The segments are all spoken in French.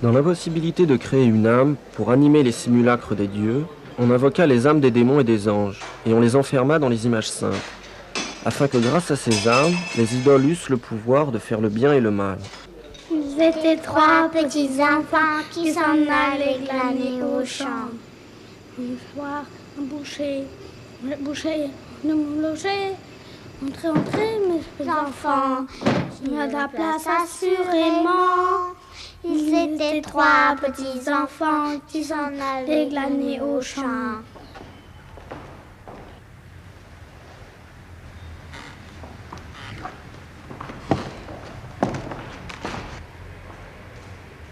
Dans l'impossibilité de créer une âme pour animer les simulacres des dieux, on invoqua les âmes des démons et des anges, et on les enferma dans les images saintes, afin que grâce à ces âmes, les idoles eussent le pouvoir de faire le bien et le mal. Ils étaient trois petits enfants qui s'en allaient glaner au champ. Un soir, un boucher, le boucher nous logeait. Entrez, mes enfants, il y a de la place assurément. Ils étaient trois petits enfants qui s'en allaient glaner au champ.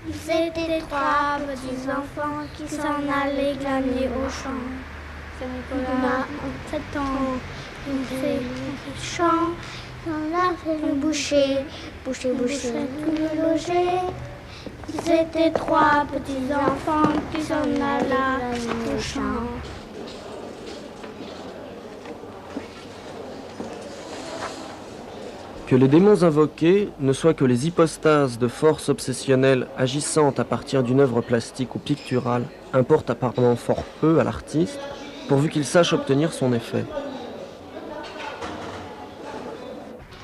Ils étaient trois petits enfants qui s'en allaient glaner au champ. Saint-Nicolas, en 7 ans, il fait le champ. On a fait le boucher, tout le loger. Ils étaient trois petits enfants qui s'en allaient au champ. Que les démons invoqués ne soient que les hypostases de forces obsessionnelles agissant à partir d'une œuvre plastique ou picturale importe apparemment fort peu à l'artiste, pourvu qu'il sache obtenir son effet.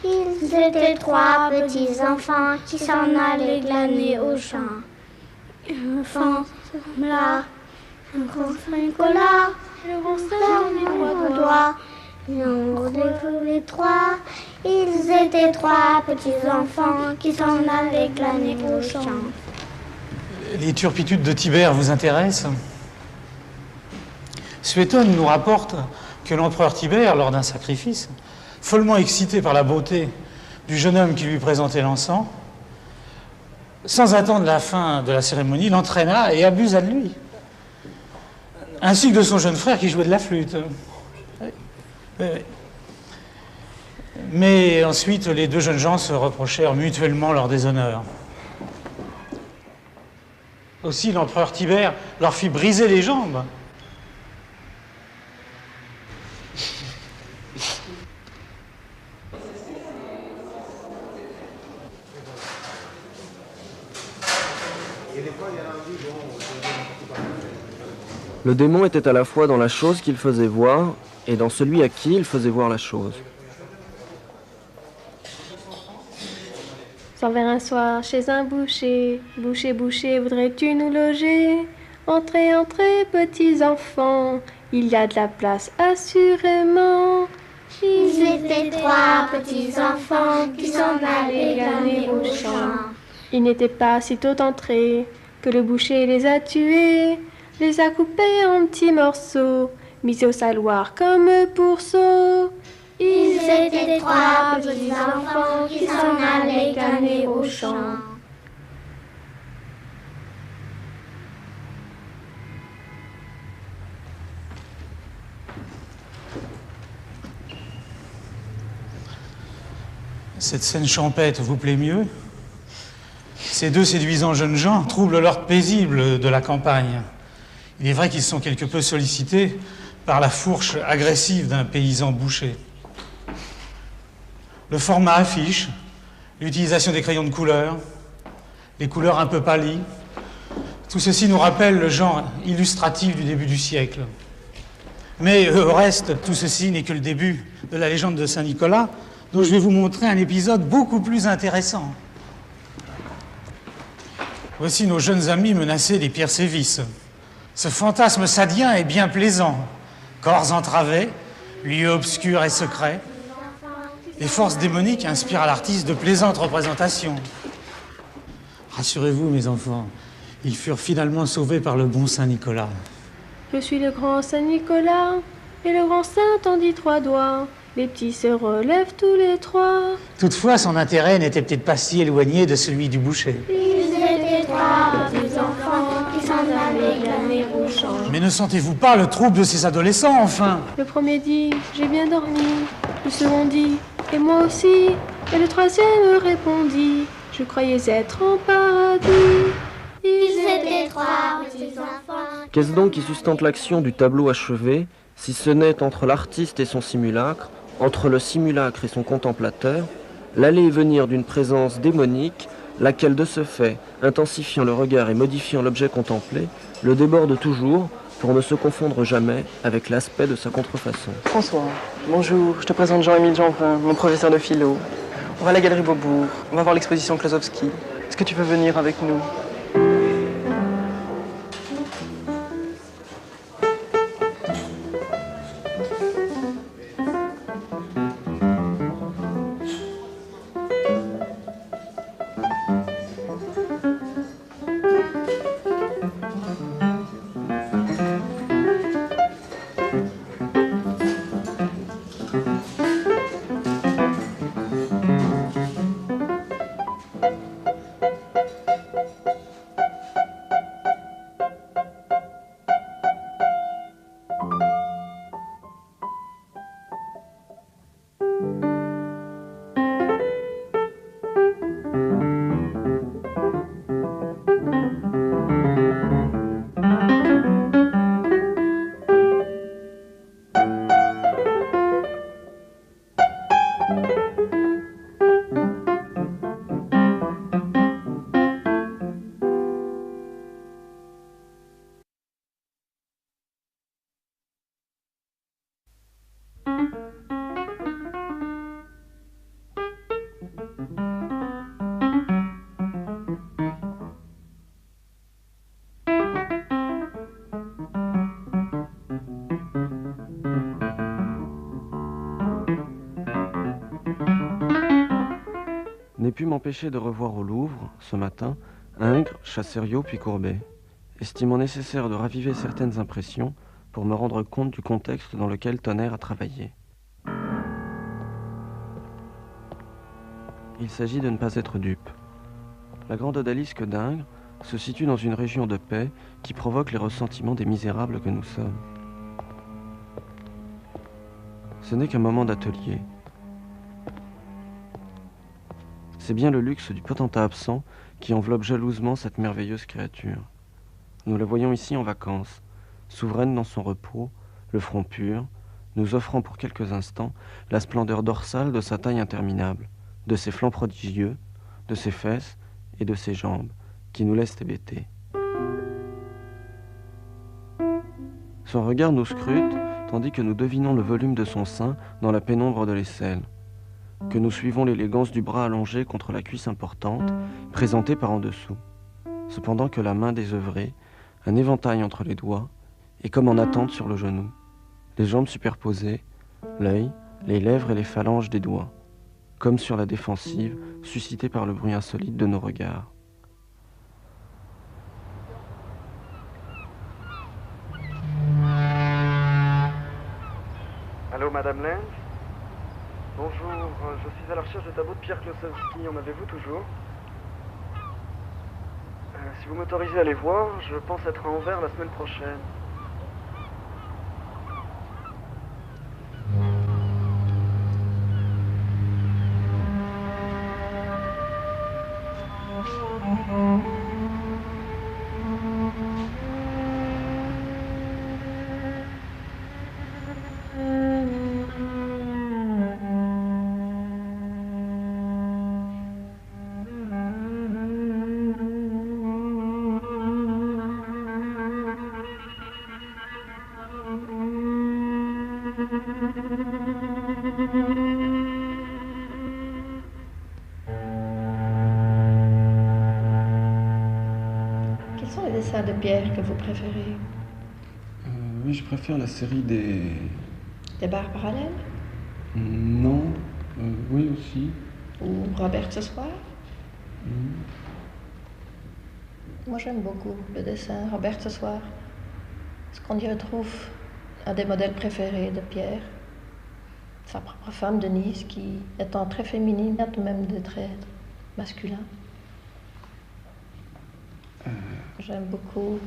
Ils étaient trois petits enfants qui s'en allaient glaner au champ. Un enfant Là, un grand Saint-Nicolas, le grand Saint-Nicolas au doigt. Nombre de les trois, ils étaient trois petits enfants qui s'en allaient glaner au champ. Les turpitudes de Tibère vous intéressent? Suétone nous rapporte que l'empereur Tibère, lors d'un sacrifice, follement excité par la beauté du jeune homme qui lui présentait l'encens, sans attendre la fin de la cérémonie, l'entraîna et abusa de lui, ainsi que de son jeune frère qui jouait de la flûte. Mais ensuite, les deux jeunes gens se reprochèrent mutuellement leur déshonneur. Aussi, l'empereur Tibère leur fit briser les jambes. Le démon était à la fois dans la chose qu'il faisait voir et dans celui à qui il faisait voir la chose. S'en vers un soir chez un boucher. Boucher, boucher, voudrais-tu nous loger? Entrez, entrez, petits enfants, il y a de la place assurément. Ils étaient trois petits enfants qui s'en allaient glaner au champ. Ils n'étaient pas sitôt entrés que le boucher les a tués, les a coupés en petits morceaux, mis au saloir comme pourceaux. Ils étaient trois petits enfants qui s'en allaient glaner au champ. Cette scène champêtre vous plaît mieux? Ces deux séduisants jeunes gens troublent l'ordre paisible de la campagne. Il est vrai qu'ils sont quelque peu sollicités par la fourche agressive d'un paysan boucher. Le format affiche, l'utilisation des crayons de couleur, les couleurs un peu pâlies, tout ceci nous rappelle le genre illustratif du début du siècle. Mais au reste, tout ceci n'est que le début de la légende de Saint-Nicolas, dont je vais vous montrer un épisode beaucoup plus intéressant. Voici nos jeunes amis menacés des pires sévices. Ce fantasme sadien est bien plaisant. Corps entravés, lieux obscurs et secrets. Les forces démoniques inspirent à l'artiste de plaisantes représentations. Rassurez-vous, mes enfants, ils furent finalement sauvés par le bon Saint-Nicolas. Je suis le grand Saint-Nicolas, et le grand saint tendit 3 doigts. Les petits se relèvent tous les 3. Toutefois, son intérêt n'était peut-être pas si éloigné de celui du boucher. Ils étaient Mais ne sentez-vous pas le trouble de ces adolescents, enfin? Le premier dit, j'ai bien dormi. Le second dit, et moi aussi. Et le troisième répondit, je croyais être en paradis. Ils étaient trois petits enfants. Qu'est-ce donc qui sustente l'action du tableau achevé, si ce n'est entre l'artiste et son simulacre, entre le simulacre et son contemplateur, l'aller et venir d'une présence démonique, laquelle de ce fait, intensifiant le regard et modifiant l'objet contemplé, le déborde toujours, pour ne se confondre jamais avec l'aspect de sa contrefaçon. François, bonjour, je te présente Jean-Émile Jeanbrun, mon professeur de philo. On va à la galerie Beaubourg, on va voir l'exposition Klosowski. Est-ce que tu veux venir avec nous? N'ai pu m'empêcher de revoir au Louvre, ce matin, Ingres, Chassériau puis Courbet, estimant nécessaire de raviver certaines impressions pour me rendre compte du contexte dans lequel Tonnerre a travaillé. Il s'agit de ne pas être dupe. La grande odalisque d'Ingres se situe dans une région de paix qui provoque les ressentiments des misérables que nous sommes. Ce n'est qu'un moment d'atelier. C'est bien le luxe du potentat absent qui enveloppe jalousement cette merveilleuse créature. Nous la voyons ici en vacances, souveraine dans son repos, le front pur, nous offrant pour quelques instants la splendeur dorsale de sa taille interminable, de ses flancs prodigieux, de ses fesses et de ses jambes, qui nous laissent hébétés. Son regard nous scrute, tandis que nous devinons le volume de son sein dans la pénombre de l'aisselle, que nous suivons l'élégance du bras allongé contre la cuisse importante, présentée par en dessous, cependant que la main désœuvrée, un éventail entre les doigts, est comme en attente sur le genou, les jambes superposées, l'œil, les lèvres et les phalanges des doigts, comme sur la défensive, suscitée par le bruit insolite de nos regards. Allô, Madame Lenz? Bonjour, je suis à la recherche de tableaux de Pierre Klosowski. En avez-vous toujours? Si vous m'autorisez à les voir, je pense être à Anvers la semaine prochaine. Quels sont les dessins de Pierre que vous préférez? Oui, je préfère la série des... Des barres parallèles? Non, oui aussi. Ou Robert ce soir? Moi j'aime beaucoup le dessin Robert ce soir. Parce qu'on y retrouve un des modèles préférés de Pierre. Sa propre femme Denise qui, étant très féminine, a tout de même des traits masculins. J'aime beaucoup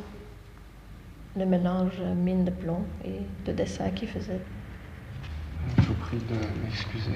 le mélange mine de plomb et de dessin qu'il faisait. Je vous prie de m'excuser.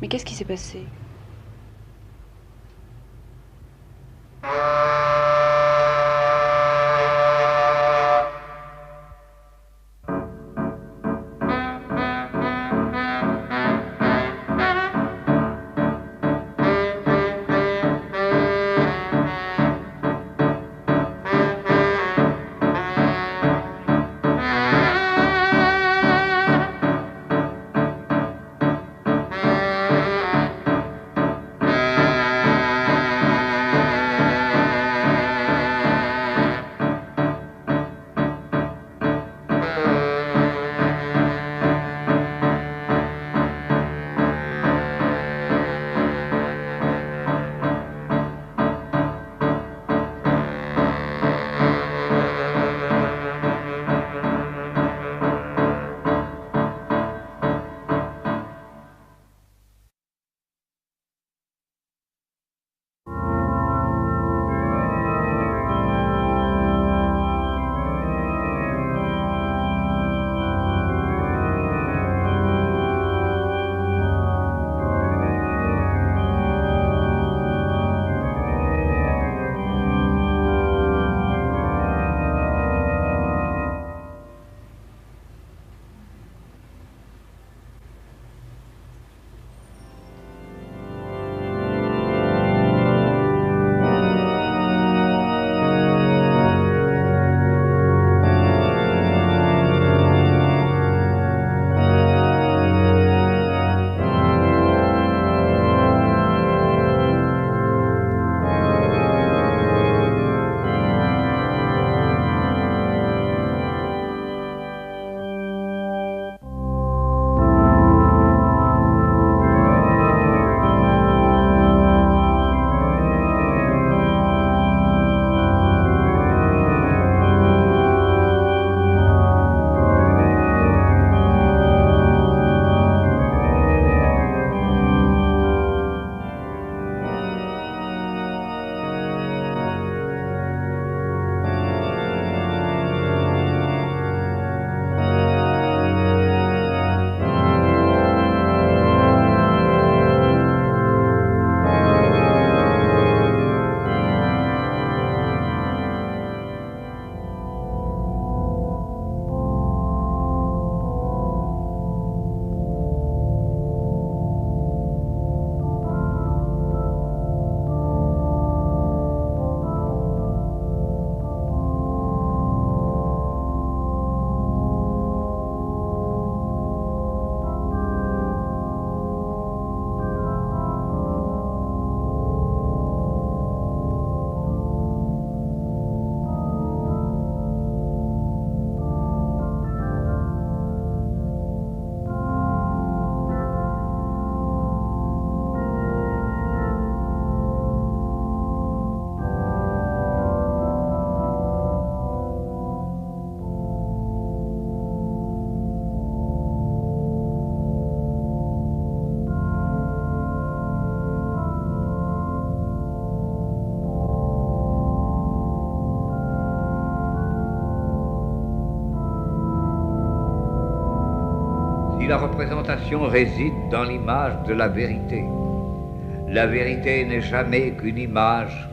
Mais qu'est-ce qui s'est passé ? ni la représentation réside dans l'image de la vérité. La vérité n'est jamais qu'une image,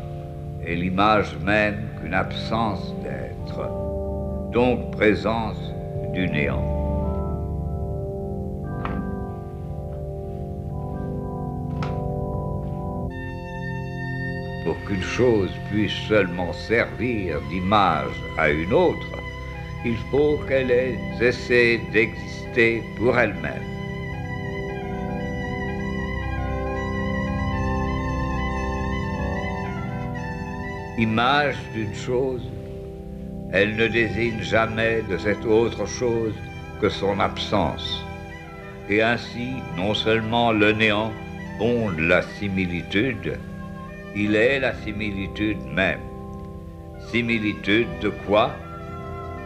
et l'image même qu'une absence d'être, donc présence du néant. Pour qu'une chose puisse seulement servir d'image à une autre, il faut qu'elle ait cessé d'exister pour elle-même. Image d'une chose, elle ne désigne jamais de cette autre chose que son absence. Et ainsi, non seulement le néant fonde la similitude, il est la similitude même. Similitude de quoi?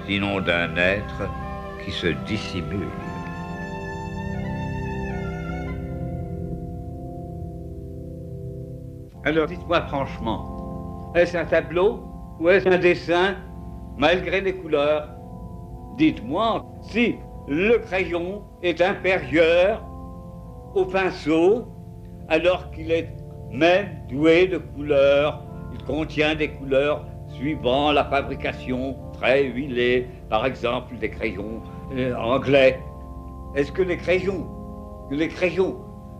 Sinon d'un être qui se dissimule. Alors dites-moi franchement, est-ce un tableau ou est-ce un dessin malgré les couleurs? Dites-moi si le crayon est inférieur au pinceau alors qu'il est même doué de couleurs. Il contient des couleurs suivant la fabrication très huilée, par exemple des crayons anglais. Est-ce que les crayons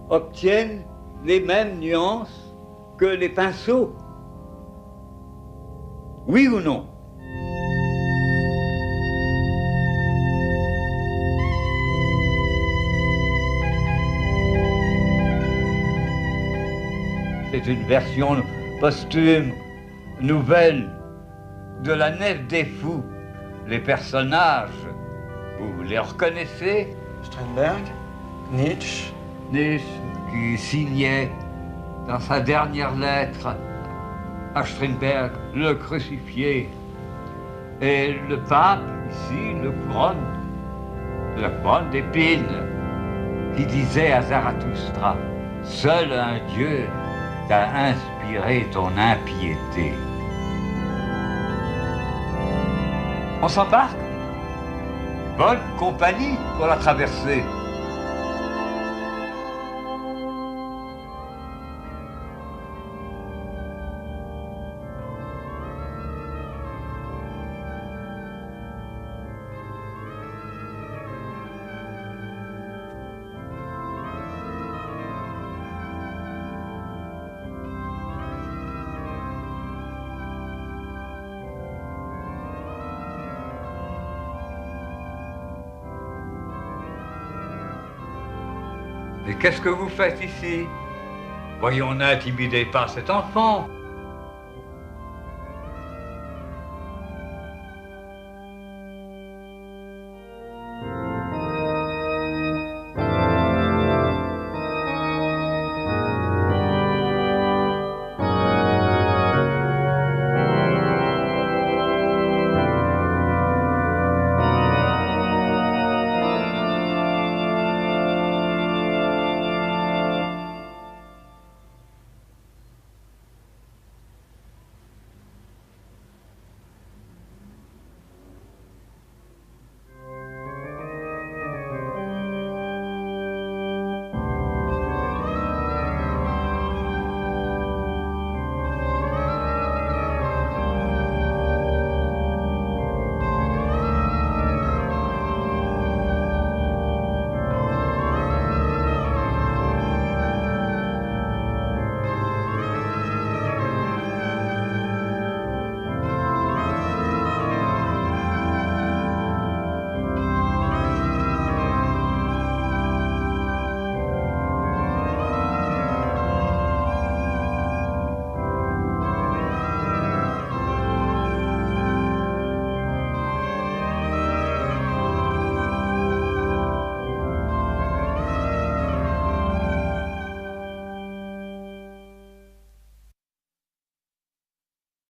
obtiennent les mêmes nuances que les pinceaux? Oui ou non? C'est une version posthume, nouvelle, de la Nef des Fous. Les personnages, vous les reconnaissez? Strindberg, Nietzsche. Nietzsche qui signait dans sa dernière lettre à Strindberg le crucifié. Et le pape, ici, la couronne d'épines, qui disait à Zarathustra, « Seul un Dieu t'a inspiré ton impiété. » On s'embarque? Bonne compagnie pour la traversée. Mais qu'est-ce que vous faites ici? Voyons, n'intimidez pas cet enfant.